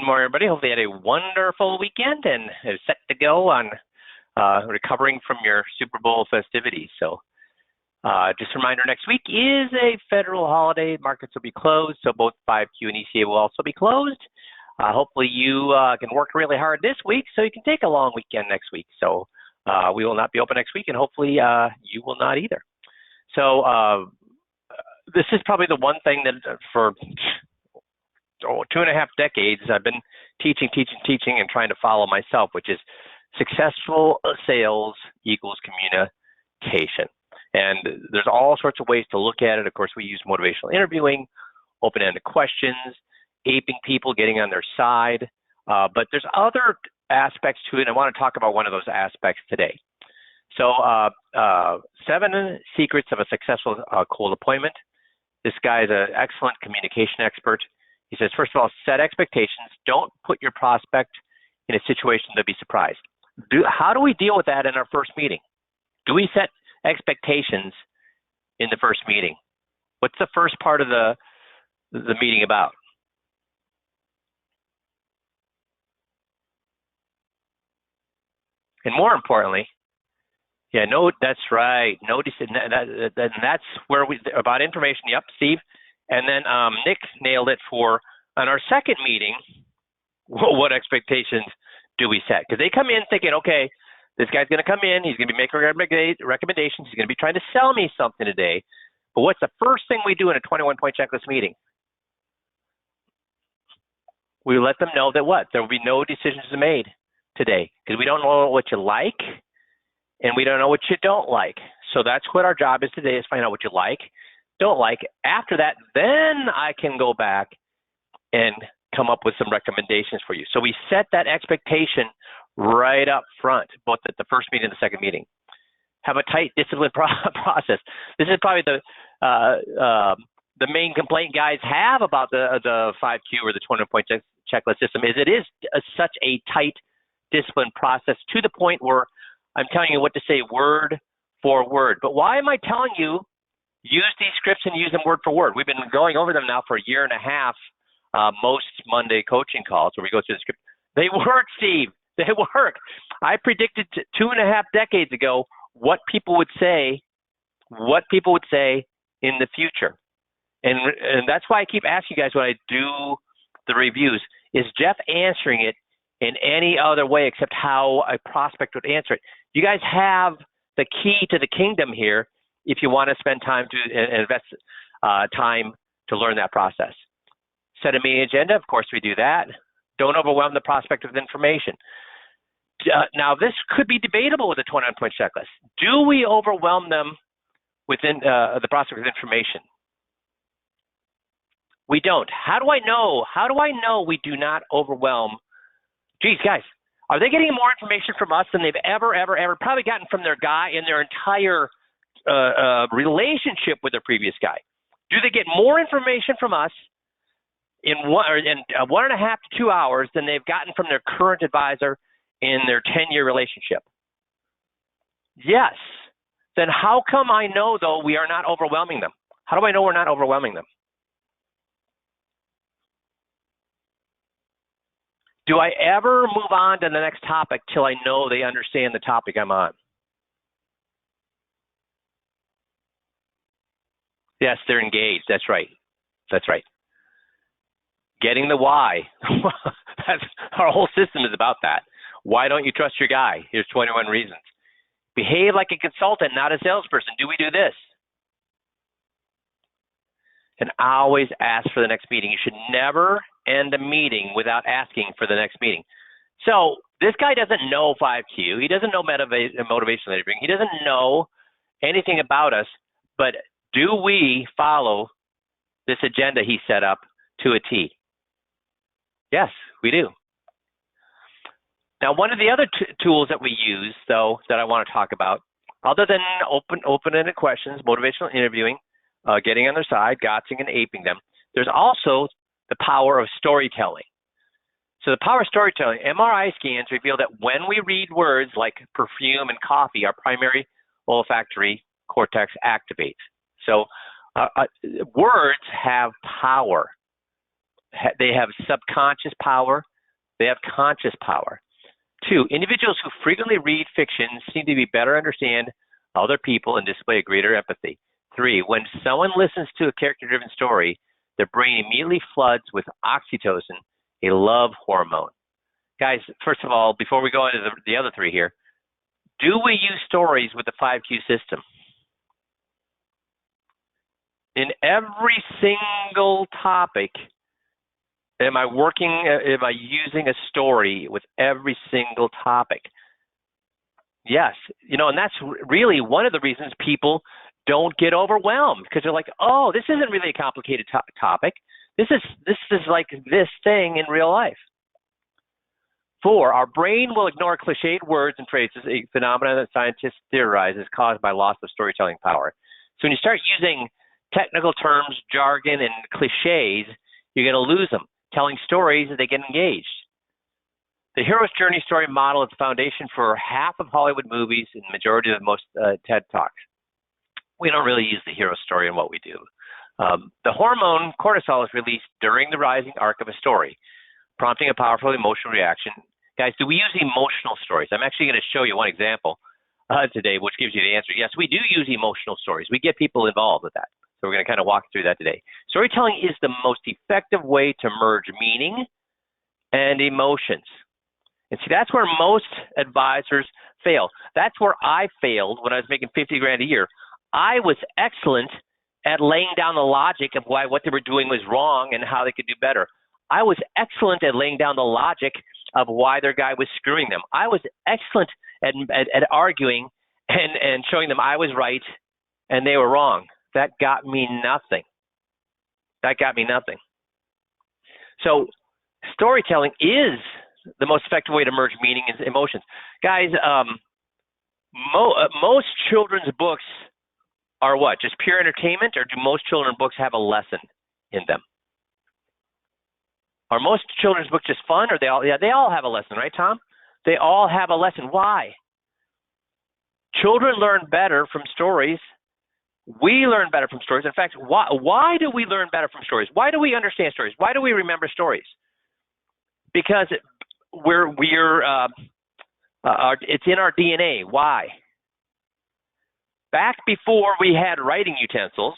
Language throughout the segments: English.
morning, everybody. Hopefully you had a wonderful weekend and is set to go on recovering from your Super Bowl festivities. So just a reminder, next week is a federal holiday. Markets will be closed, so both 5Q and ECA will also be closed. Hopefully you can work really hard this week so you can take a long weekend next week. So we will not be open next week, and hopefully you will not either. So this is probably the one thing that for 2.5 decades I've been teaching and trying to follow myself, which is successful sales equals communication. And there's all sorts of ways to look at it. Of course, we use motivational interviewing, open-ended questions, aping people, getting on their side. But there's other aspects to it. I want to talk about one of those aspects today. So 7 secrets of a successful cold appointment. This guy is an excellent communication expert. He says, first of all, set expectations. Don't put your prospect in a situation to be surprised. How do we deal with that in our first meeting? Do we set expectations in the first meeting? What's the first part of the meeting about? And more importantly, yeah, no, that's right. Notice that's where we about information. Yep, Steve. And then Nick nailed it for on our second meeting. What expectations do we set? Because they come in thinking, okay, this guy's going to come in. He's going to be making recommendations. He's going to be trying to sell me something today. But what's the first thing we do in a 21-point checklist meeting? We let them know that what? There will be no decisions made today because we don't know what you like and we don't know what you don't like. So that's what our job is today, is find out what you like, don't like. After that, then I can go back and come up with some recommendations for you. So we set that expectation right up front, both at the first meeting and the second meeting. Have a tight, disciplined process. This is probably the main complaint guys have about the 5Q or the 21-point checklist system is it is such a tight, disciplined process to the point where I'm telling you what to say word for word. But why am I telling you use these scripts and use them word for word? We've been going over them now for a year and a half, most Monday coaching calls where we go through the script. They work, Steve. They work. I predicted 2.5 decades ago what people would say in the future. And that's why I keep asking you guys when I do the reviews, is Jeff answering it in any other way except how a prospect would answer it? You guys have the key to the kingdom here if you want to spend time to invest time to learn that process. Set a meeting agenda. Of course, we do that. Don't overwhelm the prospect with information. Now, this could be debatable with a 21-point checklist. Do we overwhelm them within the prospect with information? We don't. How do I know? How do I know we do not overwhelm? Geez, guys, are they getting more information from us than they've ever probably gotten from their guy in their entire relationship with their previous guy? Do they get more information from us in 1.5 to 2 hours than they've gotten from their current advisor in their 10-year relationship? Yes. Then how come I know, though, we are not overwhelming them? How do I know we're not overwhelming them? Do I ever move on to the next topic till I know they understand the topic I'm on? Yes, they're engaged. That's right. That's right. Getting the why. That's our whole system is about that. Why don't you trust your guy? Here's 21 reasons. Behave like a consultant, not a salesperson. Do we do this? And always ask for the next meeting. You should never end a meeting without asking for the next meeting. So this guy doesn't know 5Q. He doesn't know motivational interviewing. He doesn't know anything about us. But do we follow this agenda he set up to a T? Yes, we do. Now, one of the other tools that we use, though, that I want to talk about, other than open-ended questions, motivational interviewing, getting on their side, gotching and aping them, there's also the power of storytelling. So the power of storytelling, MRI scans reveal that when we read words like perfume and coffee, our primary olfactory cortex activates. So words have power. They have subconscious power. They have conscious power. 2, individuals who frequently read fiction seem to be better understand other people and display a greater empathy. 3, when someone listens to a character-driven story, their brain immediately floods with oxytocin, a love hormone. Guys, first of all, before we go into the other 3 here, do we use stories with the 5Q system? In every single topic, am I using a story with every single topic? Yes, and that's really one of the reasons people don't get overwhelmed, because they're like, oh, this isn't really a complicated topic. This is like this thing in real life. 4, our brain will ignore cliched words and phrases, a phenomenon that scientists theorize is caused by loss of storytelling power. So when you start using technical terms, jargon, and cliches, you're going to lose them. Telling stories, they get engaged. The hero's journey story model is the foundation for half of Hollywood movies and the majority of most TED Talks. We don't really use the hero story in what we do. The hormone cortisol is released during the rising arc of a story, prompting a powerful emotional reaction. Guys, do we use emotional stories? I'm actually going to show you one example today, which gives you the answer. Yes, we do use emotional stories. We get people involved with that. So we're going to kind of walk through that today. Storytelling is the most effective way to merge meaning and emotions. And see, that's where most advisors fail. That's where I failed when I was making $50 grand a year. I was excellent at laying down the logic of why what they were doing was wrong and how they could do better. I was excellent at laying down the logic of why their guy was screwing them. I was excellent at arguing and showing them I was right and they were wrong. That got me nothing. So storytelling is the most effective way to merge meaning and emotions. Guys, most children's books are what? Just pure entertainment, or do most children's books have a lesson in them? Are most children's books just fun, or they all have a lesson, right, Tom? They all have a lesson. Why? Children learn better from stories. We learn better from stories. In fact, why do we learn better from stories? Why do we understand stories? Why do we remember stories? Because it's in our DNA. Why? Back before we had writing utensils,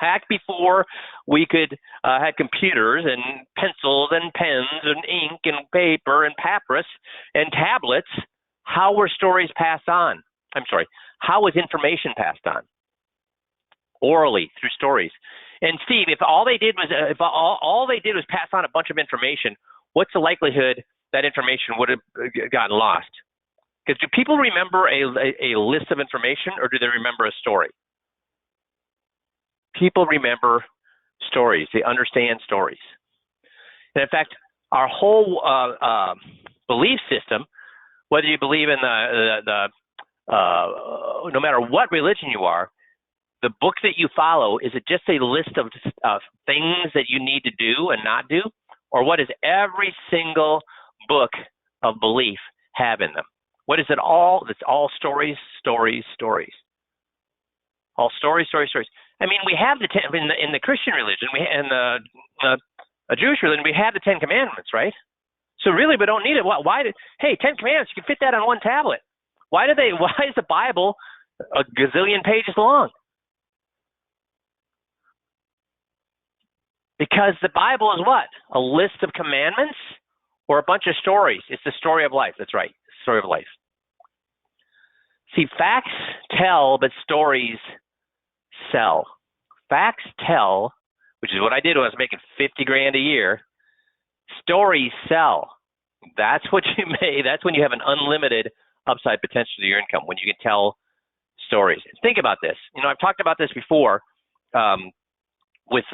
back before we could had computers and pencils and pens and ink and paper and papyrus and tablets, how were stories passed on? How was information passed on? Orally, through stories. And Steve, if all they did was pass on a bunch of information, what's the likelihood that information would have gotten lost? Because do people remember a list of information, or do they remember a story? People remember stories. They understand stories. And in fact, our whole belief system, whether you believe in no matter what religion you are, the book that you follow, is it just a list of things that you need to do and not do? Or what does every single book of belief have in them? What is it all? It's all stories, stories, stories. All stories, stories, stories. I mean, we have in the Christian religion, in the Jewish religion, we have the 10 Commandments, right? So really, we don't need it. Hey, 10 Commandments, you can fit that on one tablet. Why is the Bible a gazillion pages long? Because the Bible is what? A list of commandments or a bunch of stories? It's the story of life. That's right, story of life. See, facts tell, but stories sell. Facts tell, which is what I did when I was making 50 grand a year. Stories sell. That's what you made. That's when you have an unlimited upside potential to your income, when you can tell stories. Think about this. I've talked about this before with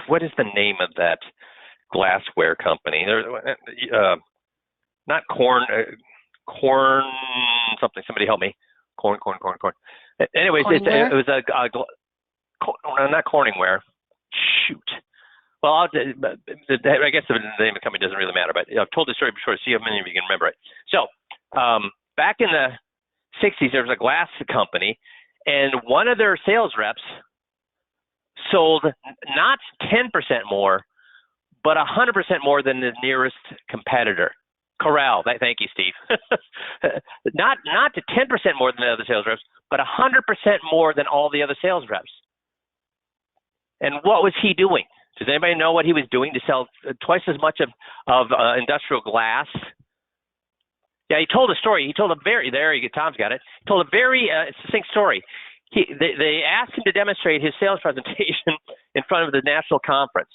what is the name of that glassware company? Not corn something. Somebody help me. Corn. Anyways, it was not Corningware. Shoot. Well, I guess the name of the company doesn't really matter, but I've told this story before to see how many of you can remember it. So back in the 60s, there was a glass company, and one of their sales reps sold not 10% more, but 100% more than the nearest competitor. Corral. Thank you, Steve. not to 10% more than the other sales reps, but 100% more than all the other sales reps. And what was he doing? Does anybody know what he was doing to sell twice as much of industrial glass? Yeah, he told a story. He told a very, there you go, Tom's got it. He told a very succinct story. They asked him to demonstrate his sales presentation in front of the national conference.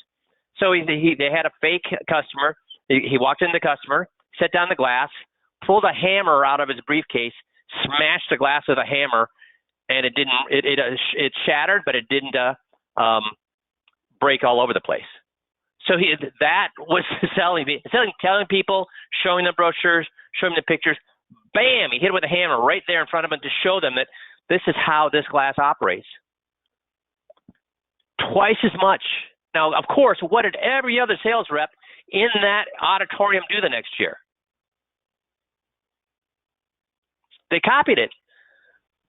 So they had a fake customer. He walked in the customer, set down the glass, pulled a hammer out of his briefcase, smashed the glass with a hammer, and it shattered, but it didn't break all over the place. So that was telling people, showing them brochures, showing them the pictures. Bam! He hit it with a hammer right there in front of them to show them that this is how this glass operates. Twice as much. Now, of course, what did every other sales rep in that auditorium do the next year? They copied it.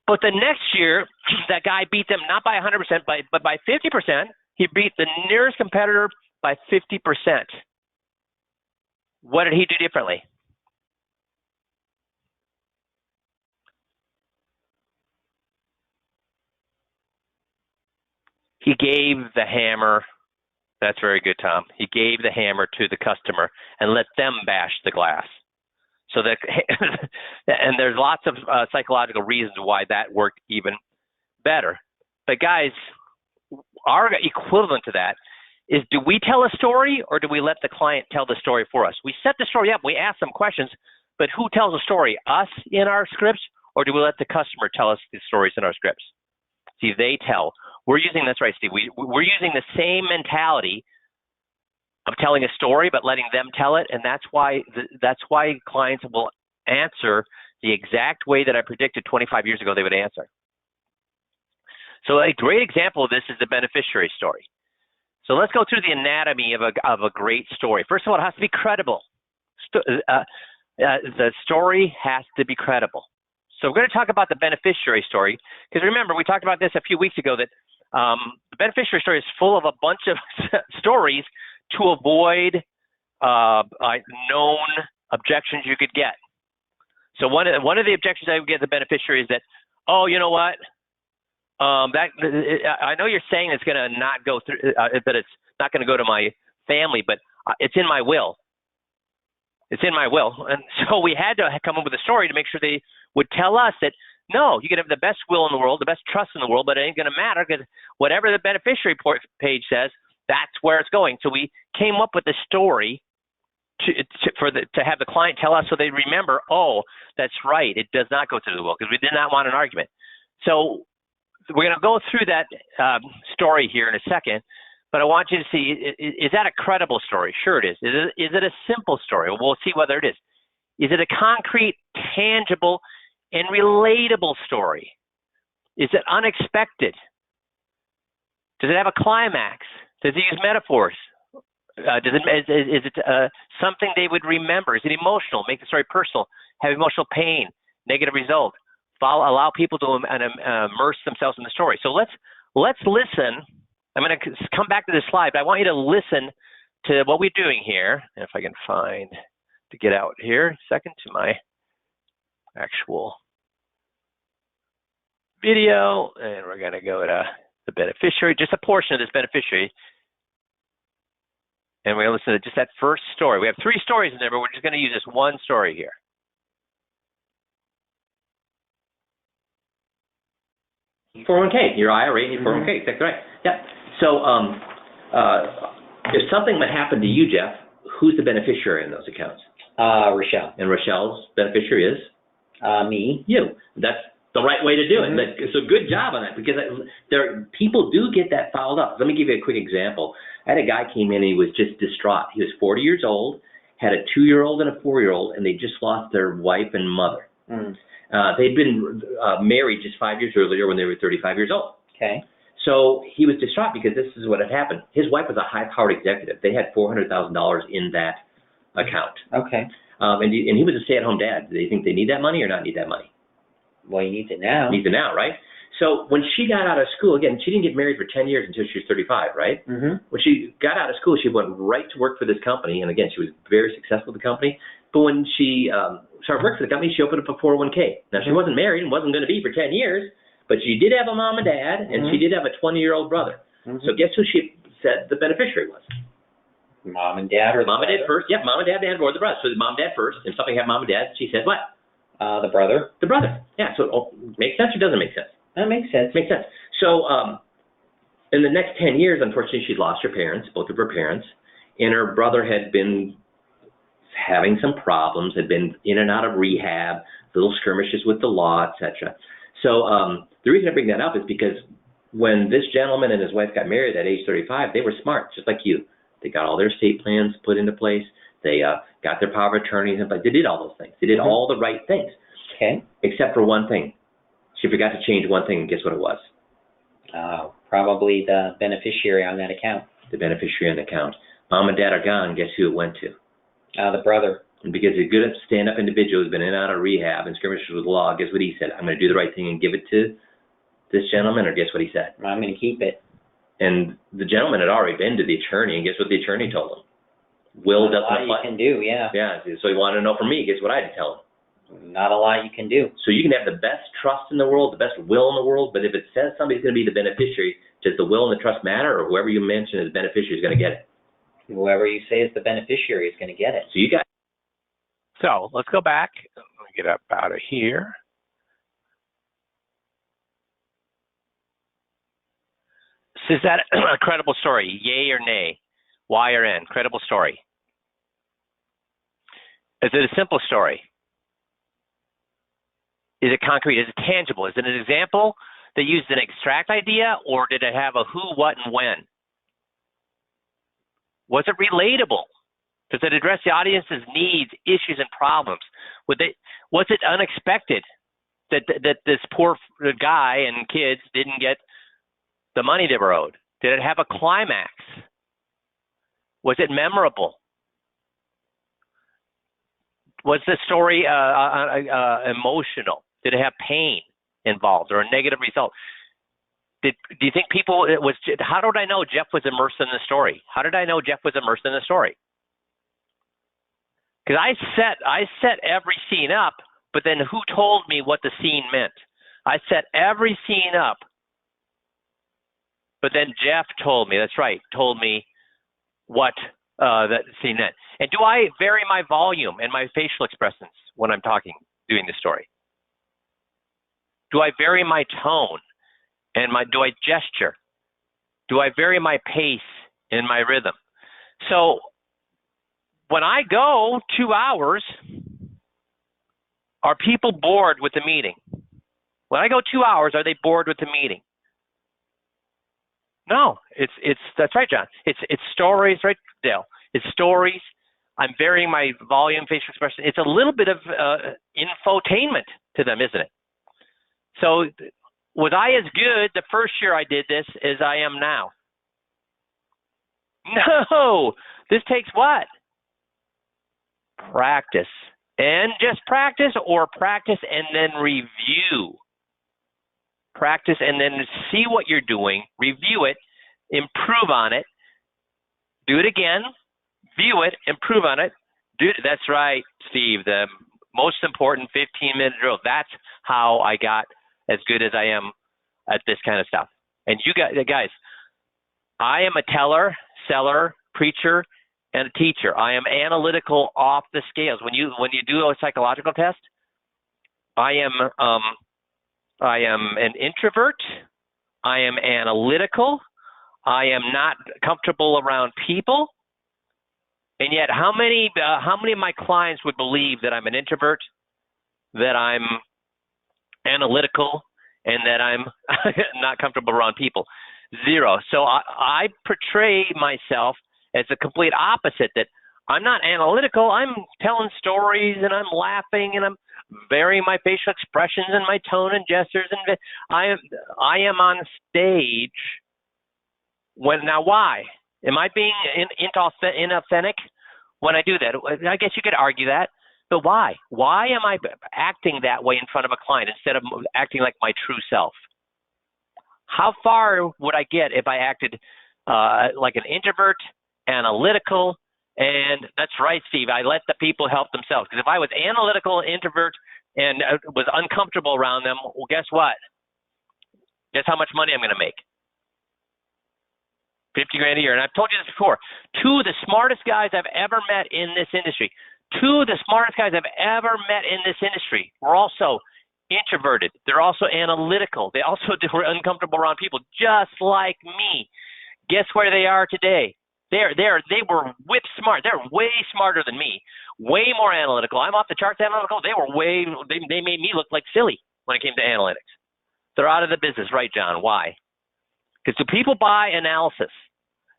But the next year, that guy beat them not by 100%, but by 50%. He beat the nearest competitor by 50%. What did he do differently? He gave the hammer. That's very good, Tom. He gave the hammer to the customer and let them bash the glass. So that, and there's lots of psychological reasons why that worked even better. But guys, our equivalent to that is, do we tell a story or do we let the client tell the story for us? We set the story up, we ask them questions, but who tells the story? Us in our scripts, or do we let the customer tell us the stories in our scripts? See, they tell. We're using, that's right, Steve, we're using the same mentality of telling a story, but letting them tell it, and that's why clients will answer the exact way that I predicted 25 years ago they would answer. So a great example of this is the beneficiary story. So let's go through the anatomy of a great story. First of all, it has to be credible. The story has to be credible. So we're going to talk about the beneficiary story, because remember, we talked about this a few weeks ago, that the beneficiary story is full of a bunch of stories to avoid known objections you could get. So one of the objections I would get the beneficiary is that, oh, you know what? I know you're saying it's going to not go through, that it's not going to go to my family, but it's in my will. It's in my will. And so we had to come up with a story to make sure they would tell us that, no, you can have the best will in the world, the best trust in the world, but it ain't going to matter, because whatever the beneficiary page says, that's where it's going. So we came up with the story to have the client tell us, so they remember, oh, that's right, it does not go through the will, because we did not want an argument. So we're going to go through that story here in a second, but I want you to see, is that a credible story? Sure it is. Is it a simple story? We'll see whether it is. Is it a concrete, tangible, and relatable story? Is it unexpected? Does it have a climax? Does it use metaphors? Is it something they would remember? Is it emotional? Make the story personal. Have emotional pain, negative result. Allow people to immerse themselves in the story. So let's listen. I'm going to come back to this slide, but I want you to listen to what we're doing here. And if I can find to get out here, second to my actual video, and we're going to go to the beneficiary, just a portion of this beneficiary. And we're going to listen to just that first story. We have 3 stories in there, but we're just going to use this one story here. Your 401k, your IRA and your 401k, that's right. Yeah. So if something would happen to you, Jeff, who's the beneficiary in those accounts? Rochelle. And Rochelle's beneficiary is? Me. You. That's the right way to do it. So good job on that, because people do get that fouled up. Let me give you a quick example. I had a guy came in and he was just distraught. He was 40 years old, had a 2-year-old and a 4-year-old, and they just lost their wife and mother. They'd been married just 5 years earlier when they were 35 years old. Okay. So he was distraught because this is what had happened. His wife was a high-powered executive. They had $400,000 in that account. Okay. And he was a stay-at-home dad. Do they think they need that money or not need that money? Well, he needs it now. Needs it now, right? So when she got out of school, again, she didn't get married for 10 years until she was 35, right? Mm-hmm. When she got out of school, she went right to work for this company. And again, she was very successful with the company. But when she started working for the company, she opened up a 401k. Now, she wasn't married and wasn't going to be for 10 years, but she did have a mom and dad, and she did have a 20-year-old brother. So guess who she said the beneficiary was? Mom and dad, or mom and dad first. Yep, mom and dad, or the brother. So mom and dad first. If something had mom and dad, she said what? The brother. The brother. Yeah. So it makes sense or doesn't make sense? That makes sense. Makes sense. So in the next 10 years, unfortunately, she lost her parents, both of her parents, and her brother had been having some problems, had been in and out of rehab, little skirmishes with the law, etc. So the reason I bring that up is because when this gentleman and his wife got married at age 35, they were smart, just like you. They got all their estate plans put into place. They got their power of attorneys in place. They did all those things. They did all the right things. Okay. Except for one thing. She forgot to change one thing, and guess what it was? Probably the beneficiary on that account. The beneficiary on the account. Mom and dad are gone. Guess who it went to? The brother. And because he's a good stand-up individual who's been in and out of rehab and skirmishes with the law, guess what he said? I'm going to do the right thing and give it to this gentleman, or guess what he said? I'm going to keep it. And the gentleman had already been to the attorney, and guess what the attorney told him? Will doesn't apply. Not a lot you can do, yeah. Yeah, so he wanted to know from me. Guess what I had to tell him? Not a lot you can do. So you can have the best trust in the world, the best will in the world, but if it says somebody's going to be the beneficiary, does the will and the trust matter, or whoever you mention as beneficiary is going to get it? Whoever you say is the beneficiary is going to get it. So you got. So let's go back. Let me get up out of here. So is that a credible story? Yay or nay? Y or N? Credible story. Is it a simple story? Is it concrete? Is it tangible? Is it an example that used an abstract idea, or did it have a who, what, and when? Was it relatable? Does it address the audience's needs, issues, and problems? Was it unexpected that this poor guy and kids didn't get the money they were owed? Did it have a climax? Was it memorable? Was the story emotional? Did it have pain involved or a negative result? Do you think people, how did I know Jeff was immersed in the story? How did I know Jeff was immersed in the story? Because I set every scene up, but then who told me what the scene meant? I set every scene up, but then Jeff told me, that's right, told me what that scene meant. And do I vary my volume and my facial expressions when I'm doing the story? Do I vary my tone and do I gesture? Do I vary my pace and my rhythm? So when I go 2 hours, are people bored with the meeting? When I go 2 hours, are they bored with the meeting? No, that's right, John. It's stories, right, Dale? It's stories. I'm varying my volume, facial expression. It's a little bit of infotainment to them, isn't it? So was I as good the first year I did this as I am now? No. This takes what? Practice. And just practice, or practice and then review. Practice and then see what you're doing, review it, improve on it, do it again, view it, improve on it. That's right, Steve, the most important 15-minute drill. That's how I got as good as I am at this kind of stuff. And you guys, I am a teller, seller, preacher, and a teacher. I am analytical off the scales. When you do a psychological test, I am an introvert. I am analytical. I am not comfortable around people. And yet, how many of my clients would believe that I'm an introvert, that I'm analytical, and that I'm not comfortable around people? Zero. So I portray myself as the complete opposite, that I'm not analytical. I'm telling stories, and I'm laughing, and I'm varying my facial expressions and my tone and gestures. And I am on stage. Now, why? Am I being inauthentic when I do that? I guess you could argue that. But why? Why am I acting that way in front of a client instead of acting like my true self? How far would I get if I acted like an introvert, analytical, and that's right, Steve, I let the people help themselves. Because if I was analytical, introvert, and was uncomfortable around them, well, guess what? Guess how much money I'm going to make? 50 grand a year. And I've told you this before. Two of the smartest guys I've ever met in this industry were also introverted. They're also analytical. They also were uncomfortable around people, just like me. Guess where they are today? They were whip smart. They're way smarter than me, way more analytical. I'm off the charts analytical. They made me look like silly when it came to analytics. They're out of the business, right, John? Why? Because do people buy analysis?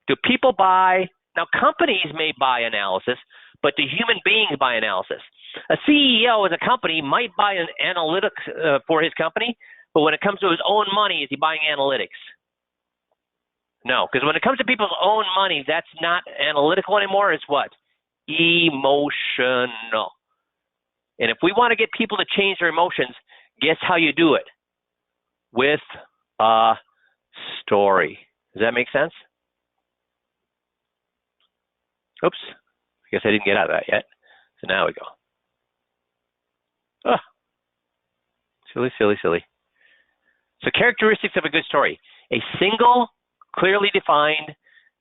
Now companies may buy analysis, but do human beings buy analysis? A CEO as a company might buy an analytics for his company, but when it comes to his own money, is he buying analytics? No, because when it comes to people's own money, that's not analytical anymore. It's what? Emotional. And if we want to get people to change their emotions, guess how you do it? With a story. Does that make sense? Oops. I guess I didn't get out of that yet. So now we go. Oh. Silly. So characteristics of a good story. A single, clearly defined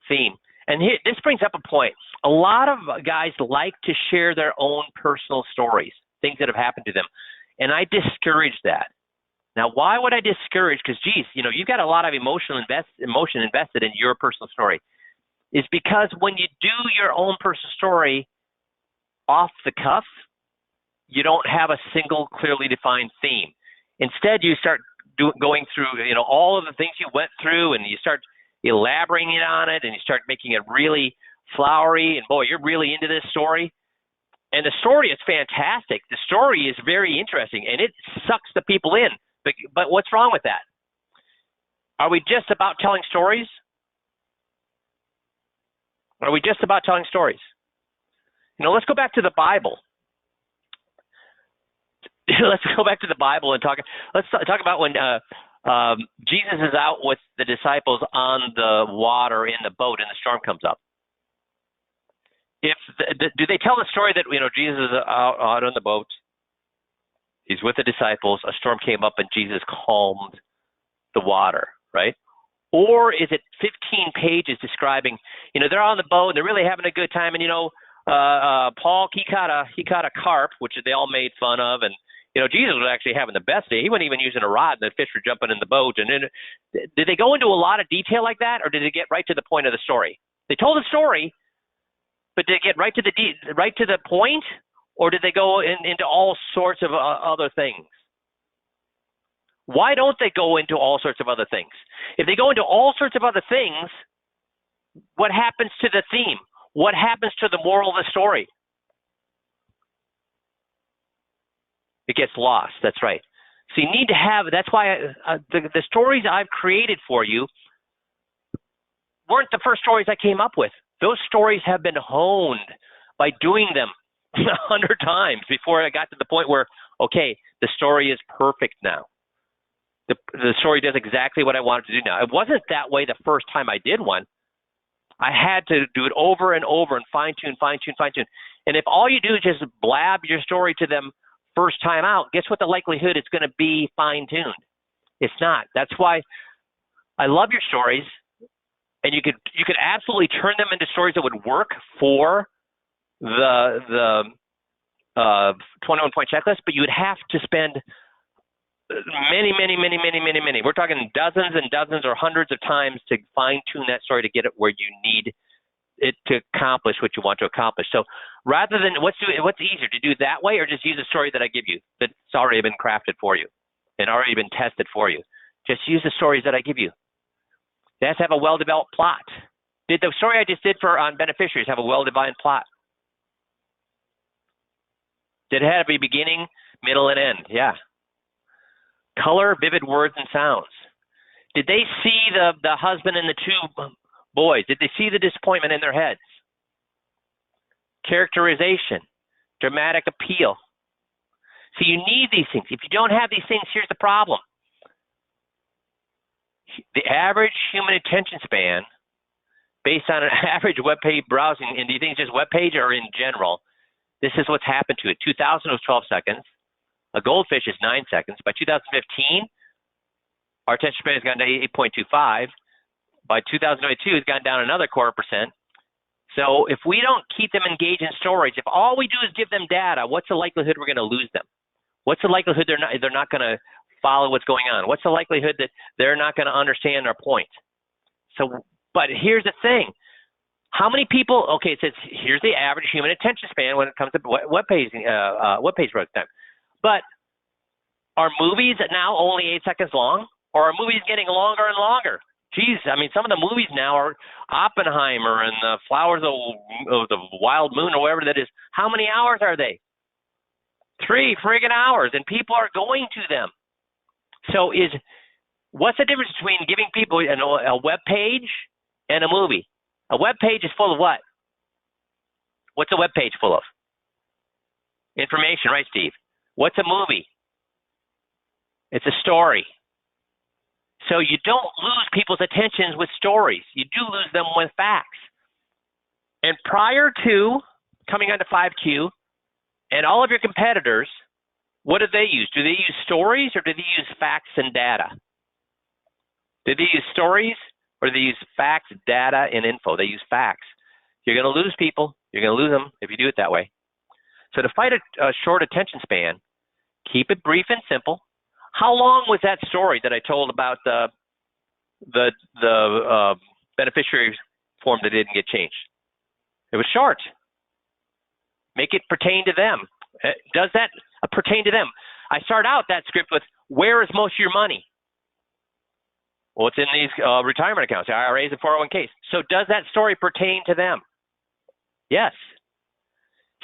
theme. And here, this brings up a point. A lot of guys like to share their own personal stories, things that have happened to them. And I discourage that. Now, why would I discourage? Because, geez, you've got a lot of emotion invested in your personal story. Is because when you do your own personal story off the cuff, you don't have a single clearly defined theme. Instead, you start going through, all of the things you went through, and you start elaborating on it, and you start making it really flowery, and boy, you're really into this story. And the story is fantastic. The story is very interesting, and it sucks the people in. But what's wrong with that? Are we just about telling stories? Let's go back to the Bible. Let's go back to the Bible and talk. Let's talk about when Jesus is out with the disciples on the water in the boat, and the storm comes up. Do they tell the story that Jesus is out on the boat? He's with the disciples. A storm came up, and Jesus calmed the water, right? Or is it 15 pages describing? They're on the boat, and they're really having a good time, and Paul he caught a carp, which they all made fun of, and Jesus was actually having the best day. He wasn't even using a rod, and the fish were jumping in the boat. And then, did they go into a lot of detail like that, or did they get right to the point of the story? They told the story, but did they get right to the point, or did they go into all sorts of other things? Why don't they go into all sorts of other things? If they go into all sorts of other things, what happens to the theme? What happens to the moral of the story? It gets lost. That's right. So you need to have, that's why the stories I've created for you weren't the first stories I came up with. Those stories have been honed by doing them 100 times before I got to the point where, okay, the story is perfect now. The story does exactly what I wanted to do now. It wasn't that way the first time I did one. I had to do it over and over and fine-tune. And if all you do is just blab your story to them first time out, guess what the likelihood it's going to be fine-tuned? It's not. That's why I love your stories, and you could absolutely turn them into stories that would work for the 21-point checklist, but you would have to spend many. We're talking dozens and dozens or hundreds of times to fine-tune that story to get it where you need it to accomplish what you want to accomplish. So rather than what's easier, to do that way or just use a story that I give you that's already been crafted for you and already been tested for you? Just use the stories that I give you. It has to have a well-developed plot. Did the story I just did on beneficiaries have a well-defined plot? Did it have a beginning, middle, and end? Yeah. Color, vivid words, and sounds. Did they see the husband and the two boys? Did they see the disappointment in their heads? Characterization, dramatic appeal. So you need these things. If you don't have these things, here's the problem. The average human attention span, based on an average web page browsing, and do you think it's just web page or in general? This is what's happened to it. 2000 was 12 seconds. A goldfish is 9 seconds. By 2015, our attention span has gone to 8.25. By 2022, it's gone down another 0.25%. So if we don't keep them engaged in stories, if all we do is give them data, what's the likelihood we're going to lose them? What's the likelihood they're not going to follow what's going on? What's the likelihood that they're not going to understand our point? So, but here's the thing. How many people, okay, it says here's the average human attention span when it comes to web page browsing time. But are movies now only 8 seconds long? Or are movies getting longer and longer? Geez, I mean, some of the movies now are Oppenheimer and the Flowers of the Wild Moon or whatever that is. How many hours are they? 3 friggin' hours, and people are going to them. So what's the difference between giving people a web page and a movie? A web page is full of what? What's a web page full of? Information, right, Steve? What's a movie? It's a story. So you don't lose people's attentions with stories. You do lose them with facts. And prior to coming onto 5Q and all of your competitors, what do they use? Do they use stories or do they use facts and data? Do they use stories or do they use facts, data, and info? They use facts. You're going to lose people. You're going to lose them if you do it that way. So to fight a short attention span, keep it brief and simple. How long was that story that I told about the beneficiary form that didn't get changed? It was short. Make it pertain to them. Does that pertain to them? I start out that script with, where is most of your money? Well, it's in these retirement accounts, IRAs and 401ks. So does that story pertain to them? Yes.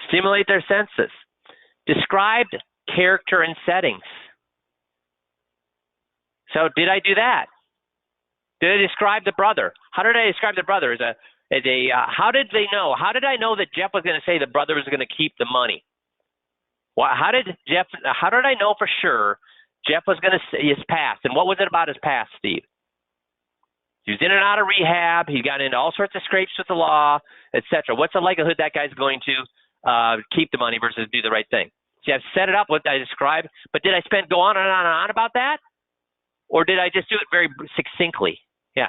Stimulate their senses. Describe character and settings. So did I do that? Did I describe the brother? How did I describe the brother? How did they know? How did I know that Jeff was going to say the brother was going to keep the money? Well, how did I know for sure Jeff was going to say his past? And what was it about his past, Steve? He was in and out of rehab. He got into all sorts of scrapes with the law, etc. What's the likelihood that guy's going to keep the money versus do the right thing? See, I've set it up what I described, but did I go on and on and on about that? Or did I just do it very succinctly? Yeah.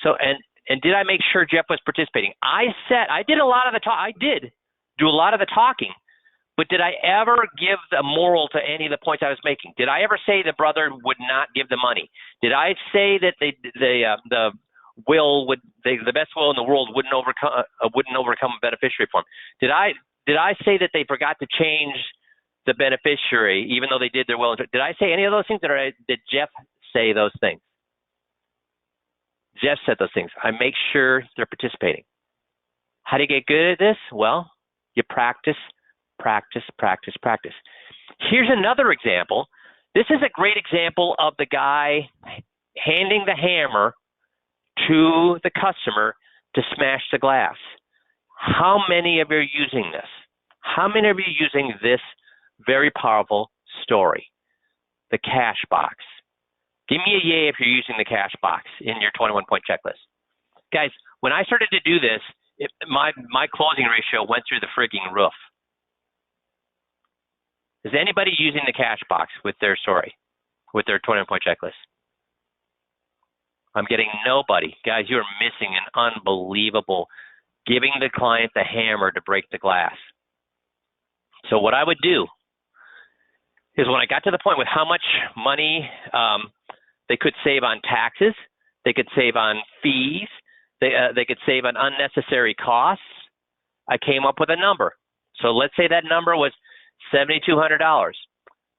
So, and did I make sure Jeff was participating? I did a lot of the talk. I did do a lot of the talking, but did I ever give the moral to any of the points I was making? Did I ever say the brother would not give the money? Did I say that the best will in the world wouldn't overcome a beneficiary form? Did I say that they forgot to change the beneficiary, even though they did their will? Did I say any of those things, or did Jeff say those things? Jeff said those things. I make sure they're participating. How do you get good at this? Well, you practice, practice, practice, practice. Here's another example. This is a great example of the guy handing the hammer to the customer to smash the glass. How many of you are using this? How many of you are using this very powerful story? The cash box. Give me a yay if you're using the cash box in your 21-point checklist. Guys, when I started to do this, my closing ratio went through the frigging roof. Is anybody using the cash box with their story, with their 21-point checklist? I'm getting nobody. Guys, you are missing an unbelievable giving the client the hammer to break the glass. So what I would do is when I got to the point with how much money they could save on taxes, they could save on fees, they could save on unnecessary costs, I came up with a number. So let's say that number was $7,200.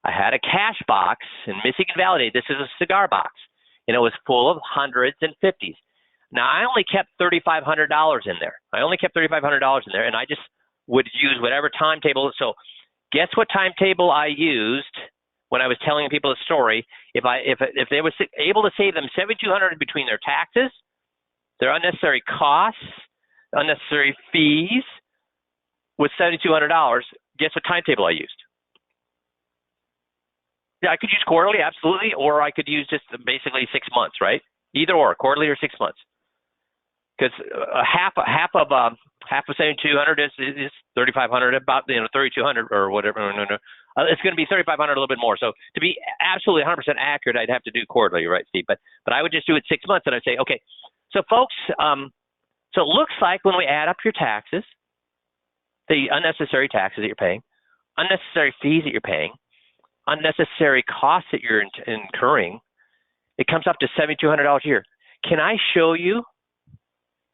I had a cash box, and Missy can validate, this is a cigar box, and it was full of hundreds and fifties. Now, I only kept $3,500 in there. And I just would use whatever timetable. So guess what timetable I used when I was telling people the story? If they were able to save them $7,200 between their taxes, their unnecessary costs, unnecessary fees, with $7,200, guess what timetable I used? I could use quarterly, absolutely, or I could use just basically 6 months, right? Either or, quarterly or 6 months. Because half of 7,200 is 3,500, about 3,200 or whatever. No. It's going to be 3,500, a little bit more. So to be absolutely 100% accurate, I'd have to do quarterly, right, Steve? But I would just do it 6 months, and I'd say, okay. So folks, so it looks like when we add up your taxes, the unnecessary taxes that you're paying, unnecessary fees that you're paying, unnecessary costs that you're incurring, it comes up to $7,200 a year. Can I show you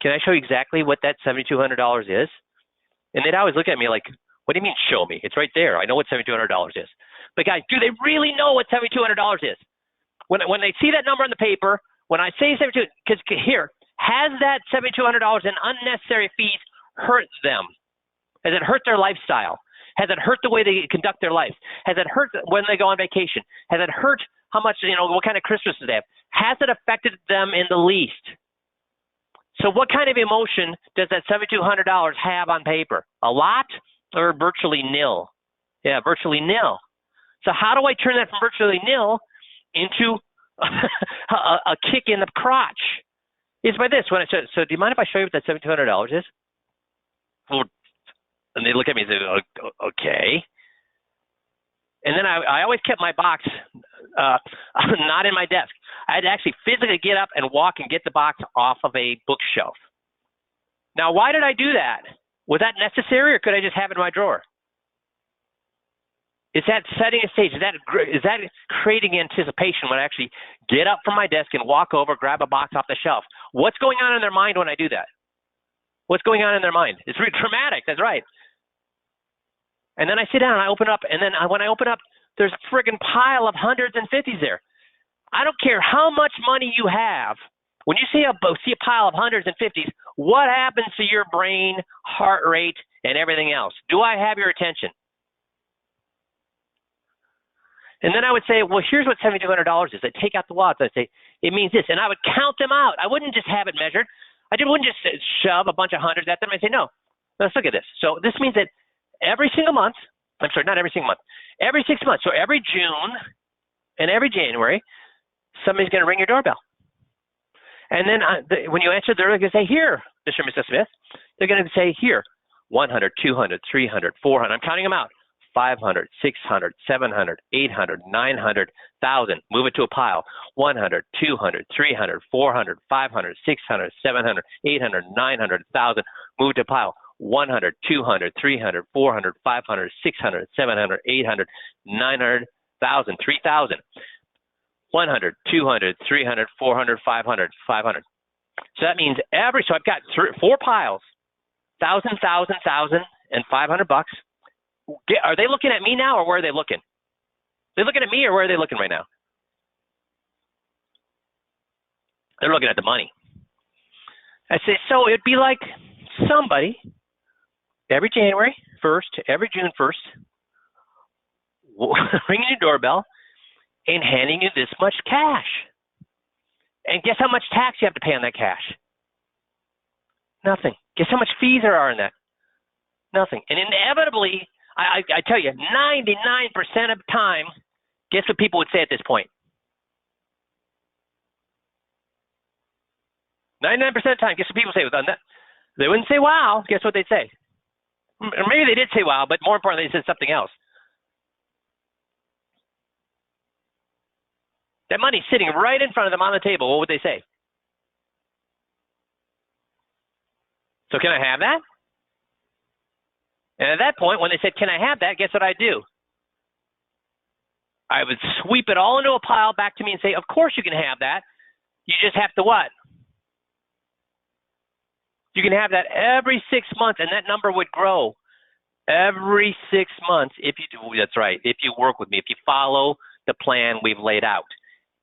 exactly what that $7,200 is? And they'd always look at me like, what do you mean show me? It's right there. I know what $7,200 is. But guys, do they really know what $7,200 is? When they see that number on the paper, when I say $7,200, because here, has that $7,200 in unnecessary fees hurt them? Has it hurt their lifestyle? Has it hurt the way they conduct their life? Has it hurt when they go on vacation? Has it hurt how much, what kind of Christmas do they have? Has it affected them in the least? So what kind of emotion does that $7,200 have on paper? A lot or virtually nil? Yeah, virtually nil. So how do I turn that from virtually nil into a kick in the crotch? It's by this. When I said, so do you mind if I show you what that $7,200 is? Well, and they look at me and say, okay. And then I always kept my box not in my desk. I had to actually physically get up and walk and get the box off of a bookshelf. Now, why did I do that? Was that necessary, or could I just have it in my drawer? Is that setting a stage? Is that creating anticipation when I actually get up from my desk and walk over, grab a box off the shelf? What's going on in their mind when I do that? What's going on in their mind? It's really traumatic. That's right. And then I sit down and I open up, and then when I open up, there's a friggin' pile of hundreds and fifties there. I don't care how much money you have. When you see a pile of hundreds and fifties, what happens to your brain, heart rate, and everything else? Do I have your attention? And then I would say, well, here's what $7,200 is. I'd take out the lots. I'd say, it means this. And I would count them out. I wouldn't just have it measured. Wouldn't just shove a bunch of hundreds at them. I'd say, no, let's look at this. So this means that every single month, I'm sorry, not every single month, every 6 months, so every June and every January, somebody's going to ring your doorbell. And then when you answer, they're going to say, here, Mr. and Mrs. Smith. They're going to say, here, 100, 200, 300, 400. I'm counting them out. 500, 600, 700, 800, 900, 1,000. Move it to a pile. 100, 200, 300, 400, 500, 600, 700, 800, 900, 1,000. Move it to a pile. 100, 200, 300, 400, 500, 600, 700, 800, 900, 1,000, 3,000. 100, 200, 300, 400, 500, 500. So that means so I've got 4 piles, 1,000, 1,000, 1,000, and $500. Are they looking at me now, or where are they looking? They're looking at me, or where are they looking right now? They're looking at the money. I say, so it'd be like somebody every January 1st, every June 1st, ringing your doorbell and handing you this much cash. And guess how much tax you have to pay on that cash? Nothing. Guess how much fees there are in that? Nothing. And inevitably, I tell you, 99% of the time, guess what people would say at this point? 99% of the time, guess what people say? They wouldn't say, wow. Guess what they'd say? Or maybe they did say, wow, but more importantly, they said something else. That money's sitting right in front of them on the table. What would they say? So can I have that? And at that point, when they said, can I have that? Guess what I'd do? I would sweep it all into a pile back to me and say, of course you can have that. You just have to what? You can have that every 6 months, and that number would grow every 6 months if you do. That's right. If you work with me, if you follow the plan we've laid out,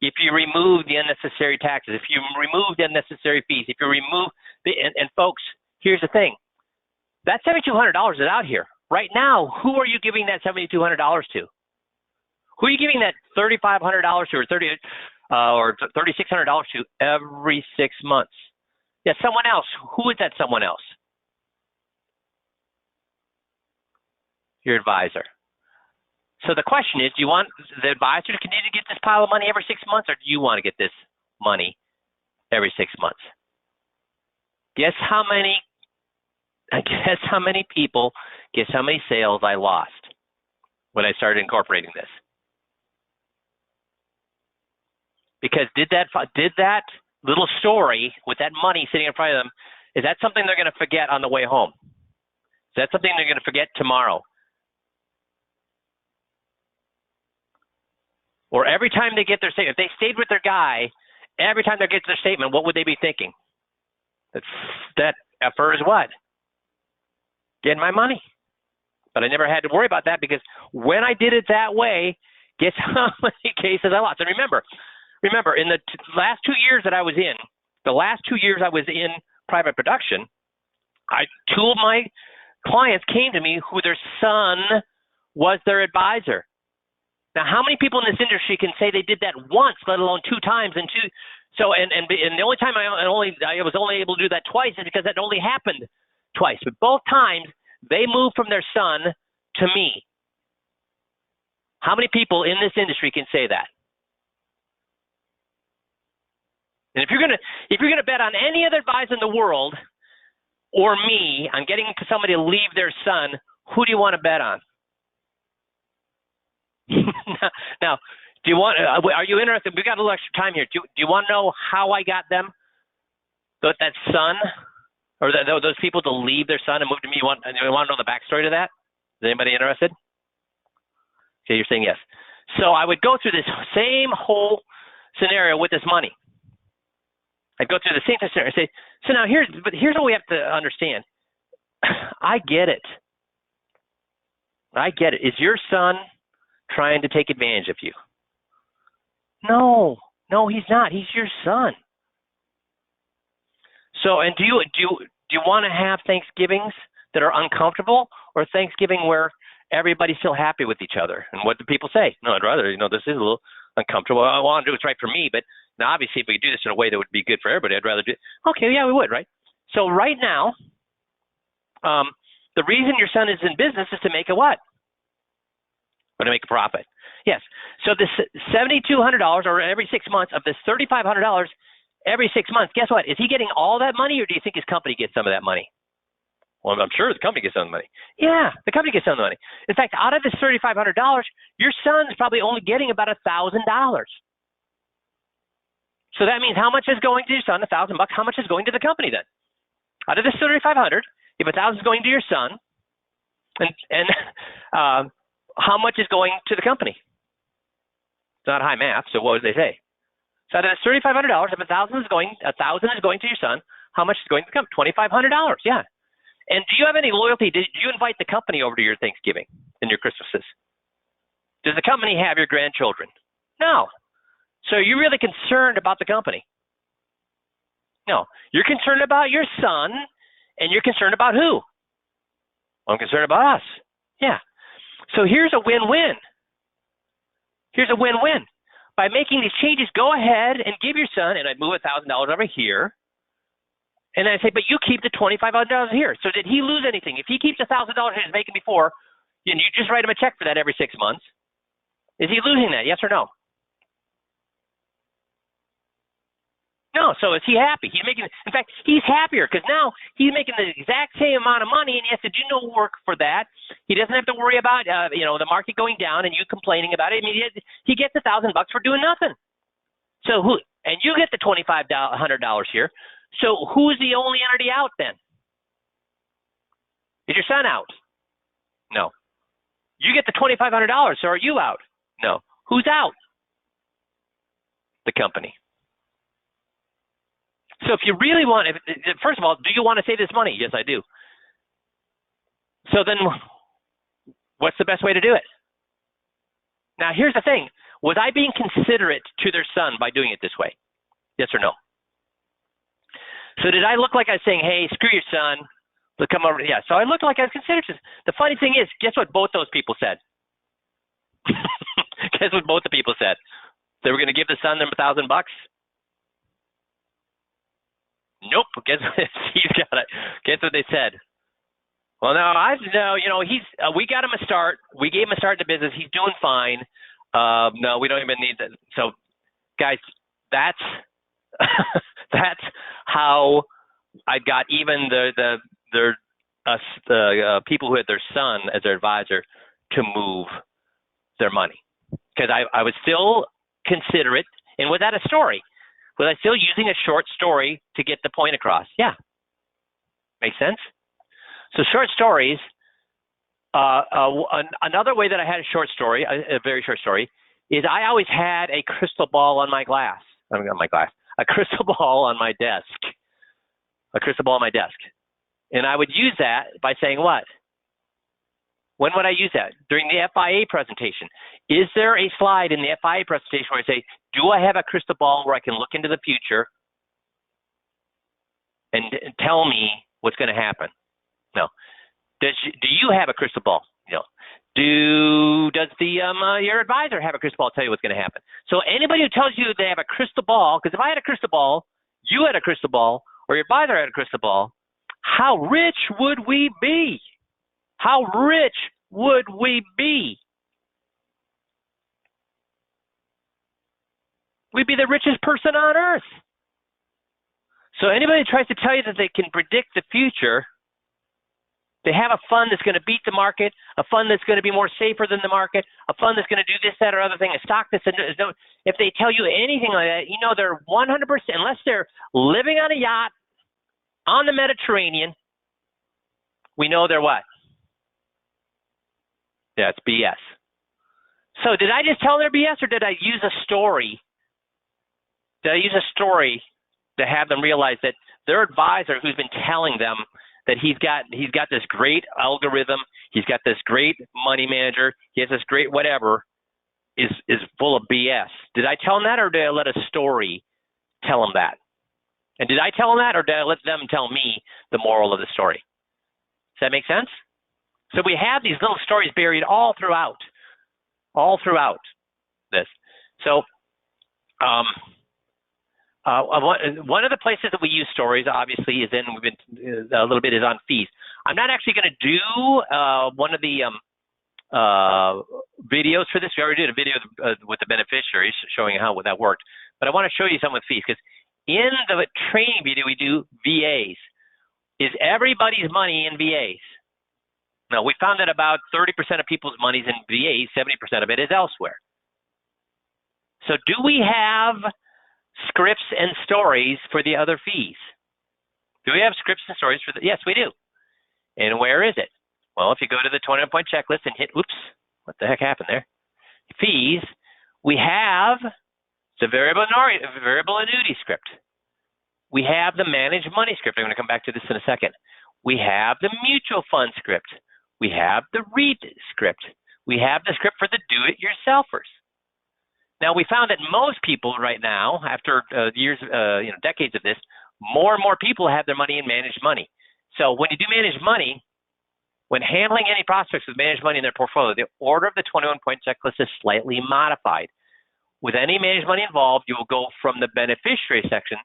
if you remove the unnecessary taxes, if you remove the unnecessary fees, if you remove and folks, here's the thing. That $7,200 is out here right now. Who are you giving that $7,200 to? Who are you giving that $3,500 to, or $3,600 to every 6 months? Yeah, someone else. Who is that someone else? Your advisor. So the question is, do you want the advisor to continue to get this pile of money every 6 months, or do you want to get this money every 6 months? Guess how many people, guess how many sales I lost when I started incorporating this? Because did that little story with that money sitting in front of them, is that something they're going to forget on the way home? Is that something they're going to forget tomorrow? Or every time they get their statement, if they stayed with their guy, every time they get their statement, what would they be thinking? That effort is what? Getting my money. But I never had to worry about that, because when I did it that way, guess how many cases I lost? And remember, in the last 2 years that I was in, private production, two of my clients came to me who their son was their advisor. Now, how many people in this industry can say they did that once, let alone 2 times? And the only time I was only able to do that twice is because that only happened twice. But both times, they moved from their son to me. How many people in this industry can say that? And if you're gonna bet on any other advisor in the world or me on getting somebody to leave their son, who do you want to bet on? Now, do you want? Are you interested? We got a little extra time here. Do you want to know how I got them? That son, or those people to leave their son and move to me? You want to know the backstory to that? Is anybody interested? Okay, you're saying yes. So I would go through this same whole scenario with this money. I'd go through the same scenario and say, so now here's what we have to understand. I get it. Is your son trying to take advantage of you? No, he's not. He's your son. So, and do you want to have Thanksgivings that are uncomfortable, or Thanksgiving where everybody's still happy with each other? And what do people say? No, I'd rather, this is a little uncomfortable. I want to do what's right for me, but now obviously if we could do this in a way that would be good for everybody, I'd rather do it. Okay, yeah, we would, right? So right now, the reason your son is in business is to make a what? Or to make a profit. Yes. So this $7,200, or every 6 months, of this $3,500 every 6 months, guess what? Is he getting all that money, or do you think his company gets some of that money? Well, I'm sure the company gets some of the money. Yeah, the company gets some of the money. In fact, out of this $3,500, your son's probably only getting about $1,000. So that means how much is going to your son? $1,000. How much is going to the company then? Out of this $3,500, if $1,000 is going to your son, and how much is going to the company? It's not high math, so what would they say? So out of this $3,500, if $1,000 is going to your son, how much is going to the company? $2,500. Yeah. And do you have any loyalty? Did you invite the company over to your Thanksgiving and your Christmases? Does the company have your grandchildren? No. So are you really concerned about the company? No. You're concerned about your son, and you're concerned about who? Well, I'm concerned about us. Yeah. So here's a win-win. Here's a win-win. By making these changes, go ahead and give your son, and I'd move $1,000 over here. And I say, but you keep the $2,500 here. So did he lose anything? If he keeps $1,000 he was making before, and you just write him a check for that every 6 months, is he losing that? Yes or no? No. So is he happy? In fact, he's happier because now he's making the exact same amount of money, and he has to do no work for that. He doesn't have to worry about the market going down and you complaining about it. I mean, he gets $1,000 for doing nothing. So and you get the $2,500 here. So who's the only entity out then? Is your son out? No. You get the $2,500, so are you out? No. Who's out? The company. So if you really want, first of all, do you want to save this money? Yes, I do. So then what's the best way to do it? Now, here's the thing. Was I being considerate to their son by doing it this way? Yes or no? So did I look like I was saying, hey, screw your son, let's come over? Yeah, so I looked like I was considerate. The funny thing is, guess what both those people said? Guess what both the people said? They were going to give the son them $1,000? Nope. Guess what? He's got it. Guess what they said? Well, no, he's. We got him a start. We gave him a start in the business. He's doing fine. No, we don't even need that. So, guys, that's that's how I got even the people who had their son as their advisor to move their money, because I was still considerate and without a story. Was I still using a short story to get the point across? Yeah. Makes sense? So short stories, another way that I had a short story, a very short story, is I always had a crystal ball on my glass. A crystal ball on my desk. A crystal ball on my desk. And I would use that by saying what? When would I use that? During the FIA presentation. Is there a slide in the FIA presentation where I say, do I have a crystal ball where I can look into the future and tell me what's going to happen? No. Do you have a crystal ball? No. Does your advisor have a crystal ball to tell you what's going to happen? So anybody who tells you they have a crystal ball, because if I had a crystal ball, you had a crystal ball, or your advisor had a crystal ball, how rich would we be? How rich would we be? We'd be the richest person on earth. So anybody who tries to tell you that they can predict the future, they have a fund that's going to beat the market, a fund that's going to be more safer than the market, a fund that's going to do this, that, or other thing, a stock that's if they tell you anything like that, they're 100%, unless they're living on a yacht on the Mediterranean, we know they're what? Yeah, it's BS. So did I just tell their BS, or did I use a story? Did I use a story to have them realize that their advisor, who's been telling them that he's got this great algorithm, he's got this great money manager, he has this great whatever, is full of BS? Did I tell them that, or did I let a story tell them that? And did I tell them that, or did I let them tell me the moral of the story? Does that make sense? So we have these little stories buried all throughout this. So one of the places that we use stories, obviously, is a little bit on fees. I'm not actually going to do one of the videos for this. We already did a video with the beneficiaries showing how that worked. But I want to show you some with fees, because in the training video we do VAs. Is everybody's money in VAs? No, we found that about 30% of people's money is in VAs, 70% of it is elsewhere. So do we have scripts and stories for the other fees? Do we have scripts and stories for yes, we do. And where is it? Well, if you go to the 21-point checklist and hit, oops, what the heck happened there? Fees, we have the variable annuity script. We have the managed money script. I'm going to come back to this in a second. We have the mutual fund script. We have the REIT script. We have the script for the do-it-yourselfers. Now, we found that most people right now, after decades of this, more and more people have their money in managed money. So when you do managed money, when handling any prospects with managed money in their portfolio, the order of the 21-point checklist is slightly modified. With any managed money involved, you will go from the beneficiary section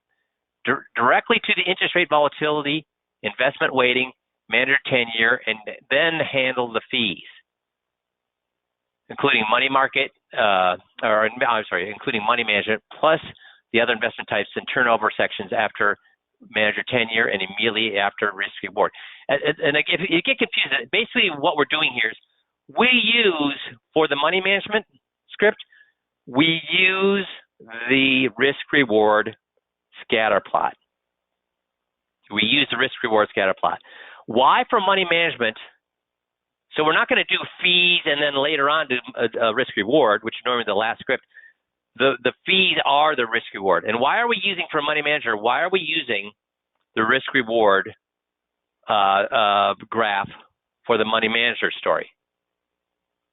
directly to the interest rate volatility, investment weighting, manager tenure, and then handle the fees, including money market, including money management, plus the other investment types and turnover sections after manager tenure and immediately after risk reward. And if you get confused, basically what we're doing here is we use, for the money management script, we use the risk reward scatter plot. We use the risk reward scatter plot. Why for money management? So we're not going to do fees and then later on do a risk reward, which is normally the last script. The fees are the risk reward. And why are we using, for a money manager, why are we using the risk reward graph for the money manager story?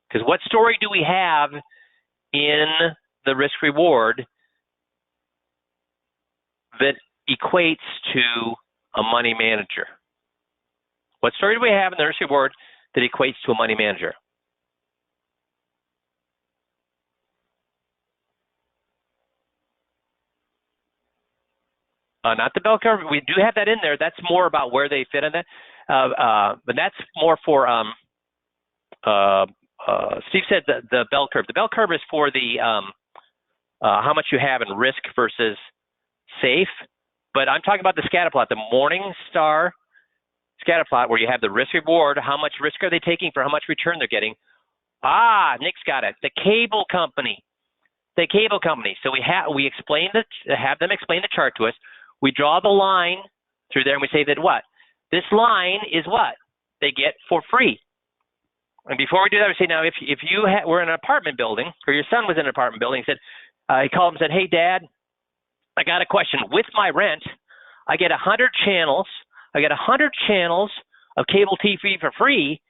Because what story do we have in the risk reward that equates to a money manager? What story do we have in the risk reward that equates to a money manager? Not the bell curve. We do have that in there. That's more about where they fit in that. But that's more for Steve said the bell curve. The bell curve is for the how much you have in risk versus safe. But I'm talking about the scatter plot, the Morningstar scatter plot, where you have the risk reward. How much risk are they taking for how much return they're getting? Nick's got it. The cable company. The cable company. So we have them explain the chart to us. We draw the line through there, and we say that what? This line is what they get for free. And before we do that, we say, now, if you were in an apartment building, or your son was in an apartment building, he said, he called and said, hey, Dad, I got a question. With my rent, I get 100 channels. I get 100 channels of cable TV for free.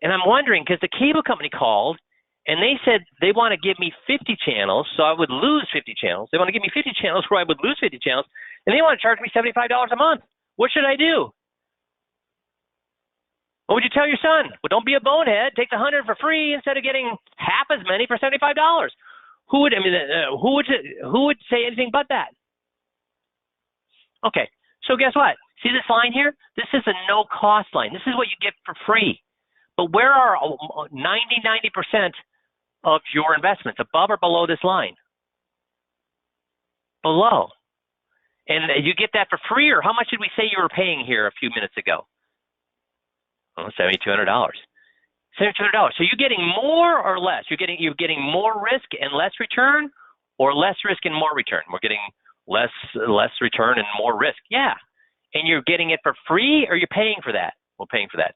And I'm wondering, because the cable company called, and they said they want to give me 50 channels, so I would lose 50 channels. They want to give me 50 channels where I would lose 50 channels, and they want to charge me $75 a month. What should I do? What would you tell your son? Well, don't be a bonehead. Take the 100 for free instead of getting half as many for $75. Who would say anything but that? Okay, so guess what? See this line here? This is a no-cost line. This is what you get for free. But where are 90% of your investments, above or below this line? Below. And you get that for free, or how much did we say you were paying here a few minutes ago? Oh, $7,200. $7,200. So you're getting more or less? You're getting more risk and less return, or less risk and more return? We're getting less return and more risk. Yeah. And you're getting it for free, or you're paying for that? We're paying for that.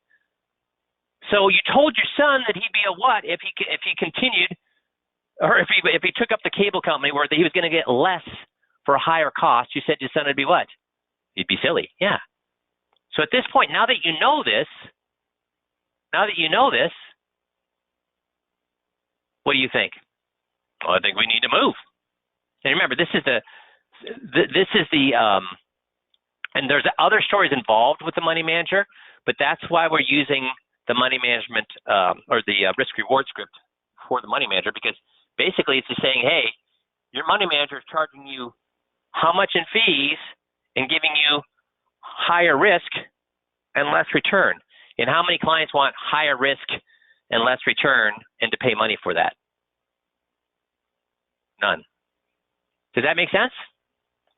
So you told your son that he'd be a what if he continued, or if he took up the cable company where he was going to get less for a higher cost. You said your son would be what? He'd be silly. Yeah. So at this point, now that you know this, what do you think? Well, I think we need to move. And remember, this is the and there's other stories involved with the money manager, but that's why we're using the money management or the risk reward script for the money manager, because basically it's just saying, hey, your money manager is charging you how much in fees and giving you higher risk and less return. And how many clients want higher risk and less return and to pay money for that? None. Does that make sense?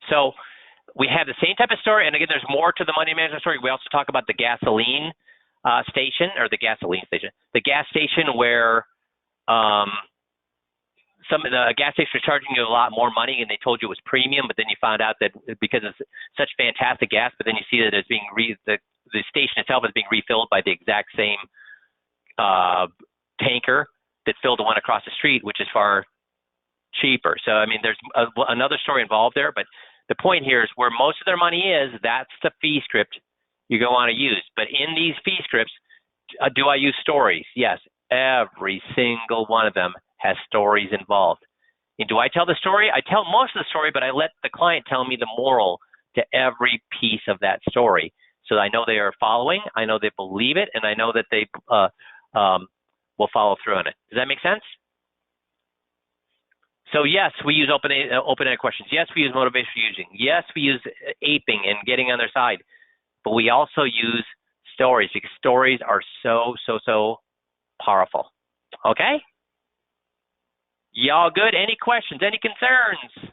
So we have the same type of story, and again, there's more to the money management story. We also talk about the gasoline station, or the gas station where the gas station was charging you a lot more money, and they told you it was premium, but then you found out that because it's such fantastic gas, but then you see that it's being the station itself is being refilled by the exact same tanker that filled the one across the street, which is far cheaper. So I mean, there's another story involved there, but the point here is where most of their money is, that's the fee script you're going to want to use. But in these fee scripts, do I use stories? Yes, every single one of them has stories involved. And do I tell the story? I tell most of the story, but I let the client tell me the moral to every piece of that story. So I know they are following, I know they believe it, and I know that they will follow through on it. Does that make sense? So yes, we use open-ended questions. Yes, we use motivational using. Yes, we use aping and getting on their side. But we also use stories, because stories are so powerful. Okay? Y'all good? Any questions? Any concerns?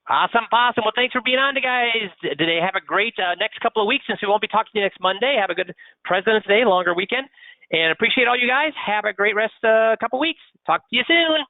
Awesome. Well, thanks for being on, guys. Today, have a great next couple of weeks, since we won't be talking to you next Monday. Have a good President's Day, longer weekend. And appreciate all you guys. Have a great rest couple weeks. Talk to you soon.